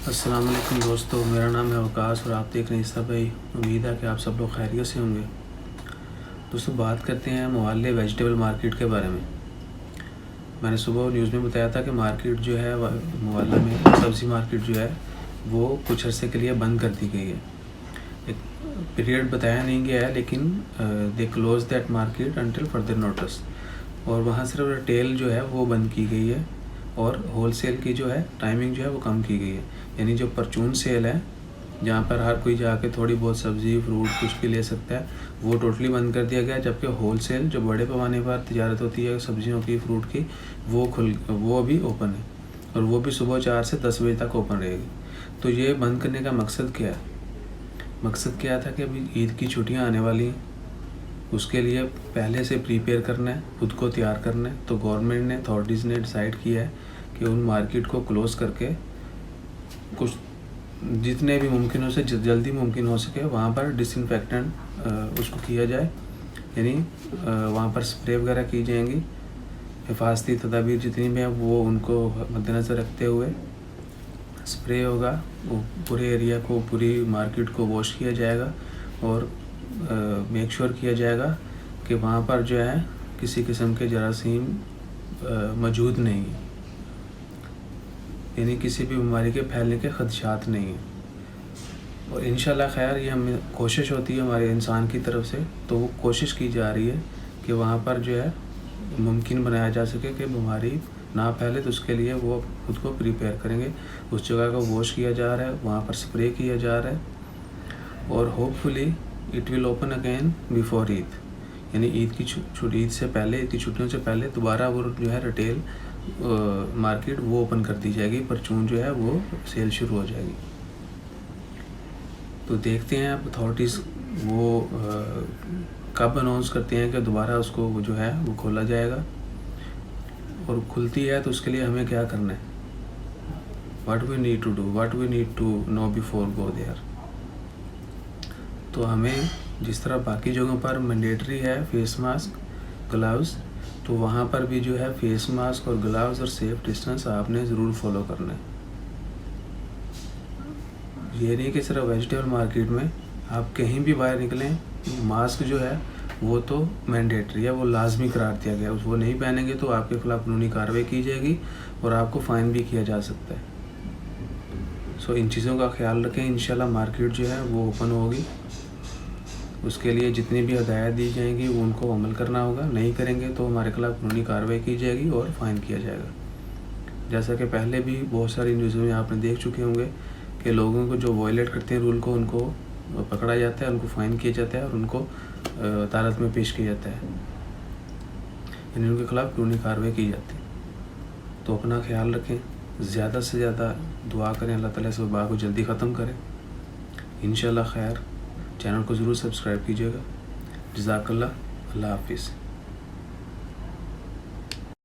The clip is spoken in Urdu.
السلام علیکم دوستو، میرا نام ہے وقاص اور آپ دیکھ رہے ہیں اس بھائی. امید ہے کہ آپ سب لوگ خیریت سے ہوں گے. دوستو بات کرتے ہیں محلے ویجیٹیبل مارکیٹ کے بارے میں. میں نے صبح نیوز میں بتایا تھا کہ مارکیٹ جو ہے محلہ میں سبزی مارکیٹ جو ہے وہ کچھ عرصے کے لیے بند کر دی گئی ہے. ایک پیریڈ بتایا نہیں گیا ہے لیکن they close that market until further notice. اور وہاں صرف ریٹیل جو ہے وہ بند کی گئی ہے اور ہول سیل کی جو ہے ٹائمنگ جو ہے وہ کم کی گئی ہے. یعنی جو پرچون سیل ہے جہاں پر ہر کوئی جا کے تھوڑی بہت سبزی فروٹ کچھ بھی لے سکتا ہے وہ ٹوٹلی بند کر دیا گیا. جبکہ ہول سیل جو بڑے پیمانے پر تجارت ہوتی ہے سبزیوں کی فروٹ کی وہ ابھی اوپن ہے اور وہ بھی صبح 4 سے 10 بجے تک اوپن رہے گی. تو یہ بند کرنے کا مقصد کیا ہے؟ مقصد کیا تھا کہ ابھی عید کی چھٹیاں آنے والی ہیں، اس کے لیے پہلے سے پریپیئر کرنا ہے، خود کو تیار کرنا ہے. تو گورنمنٹ نے اتھارٹیز نے ڈیسائیڈ کیا ہے کہ ان مارکیٹ کو کلوز کر کے کچھ جتنے بھی ممکن ہو سے جلدی ممکن ہو سکے وہاں پر ڈس انفیکٹنٹ اس کو کیا جائے. یعنی وہاں پر اسپرے وغیرہ کی جائیں گی. حفاظتی تدابیر جتنی بھی ہیں وہ ان کو مد نظر رکھتے ہوئے اسپرے ہوگا. وہ پورے ایریا کو پوری مارکیٹ کو واش کیا جائے گا اور میک شور کیا جائے گا کہ وہاں پر جو ہے کسی قسم کے جراثیم موجود نہیں ہیں. یعنی کسی بھی بیماری کے پھیلنے کے خدشات نہیں ہیں. اور انشاءاللہ خیر یہ ہمیں کوشش ہوتی ہے ہمارے انسان کی طرف سے، تو وہ کوشش کی جا رہی ہے کہ وہاں پر جو ہے ممکن بنایا جا سکے کہ بیماری نہ پھیلے. تو اس کے لیے وہ خود کو پریپیئر کریں گے. اس جگہ کو واش کیا جا رہا ہے، وہاں پر اسپرے کیا جا رہا ہے اور hopefully it will open again before Eid. یعنی عید کی عید سے پہلے، عید کی چھٹیوں سے پہلے دوبارہ وہ جو ہے ریٹیل مارکیٹ وہ اوپن کر دی جائے گی. پرچون جو ہے وہ سیل شروع ہو جائے گی. تو دیکھتے ہیں اب اتھارٹیز وہ کب اناؤنس کرتے ہیں کہ دوبارہ اس کو جو ہے وہ کھولا جائے گا. اور کھلتی ہے تو اس کے لیے ہمیں کیا کرنا ہے، what we need to do, what we need to know before go there. تو ہمیں جس طرح باقی جگہوں پر مینڈیٹری ہے فیس ماسک گلاوز، تو وہاں پر بھی جو ہے فیس ماسک اور گلاوز اور سیف ڈسٹنس آپ نے ضرور فالو کرنا ہے. یہ نہیں کہ صرف ویجیٹیبل مارکیٹ میں، آپ کہیں بھی باہر نکلیں ماسک جو ہے وہ تو مینڈیٹری ہے، وہ لازمی قرار دیا گیا. وہ نہیں پہنیں گے تو آپ کے خلاف قانونی کارروائی کی جائے گی اور آپ کو فائن بھی کیا جا سکتا ہے. سو ان چیزوں کا خیال رکھیں. انشاءاللہ مارکیٹ جو ہے وہ اوپن ہوگی. اس کے لیے جتنی بھی ہدایات دی جائیں گی وہ ان کو عمل کرنا ہوگا. نہیں کریں گے تو ہمارے خلاف قانونی کارروائی کی جائے گی اور فائن کیا جائے گا. جیسا کہ پہلے بھی بہت ساری نیوزوں میں آپ نے دیکھ چکے ہوں گے کہ لوگوں کو جو وائلیٹ کرتے ہیں رول کو ان کو پکڑا جاتا ہے، ان کو فائن کیا جاتا ہے اور ان کو عدالت میں پیش کیا جاتا ہے. یعنی ان کے خلاف قانونی کارروائی کی جاتی ہے. تو اپنا خیال رکھیں، زیادہ سے زیادہ دعا کریں، اللہ تعالیٰ سے وبا کو جلدی ختم کریں. انشاءاللہ خیر. چینل کو ضرور سبسکرائب کیجیے گا. جزاک اللہ. اللہ حافظ.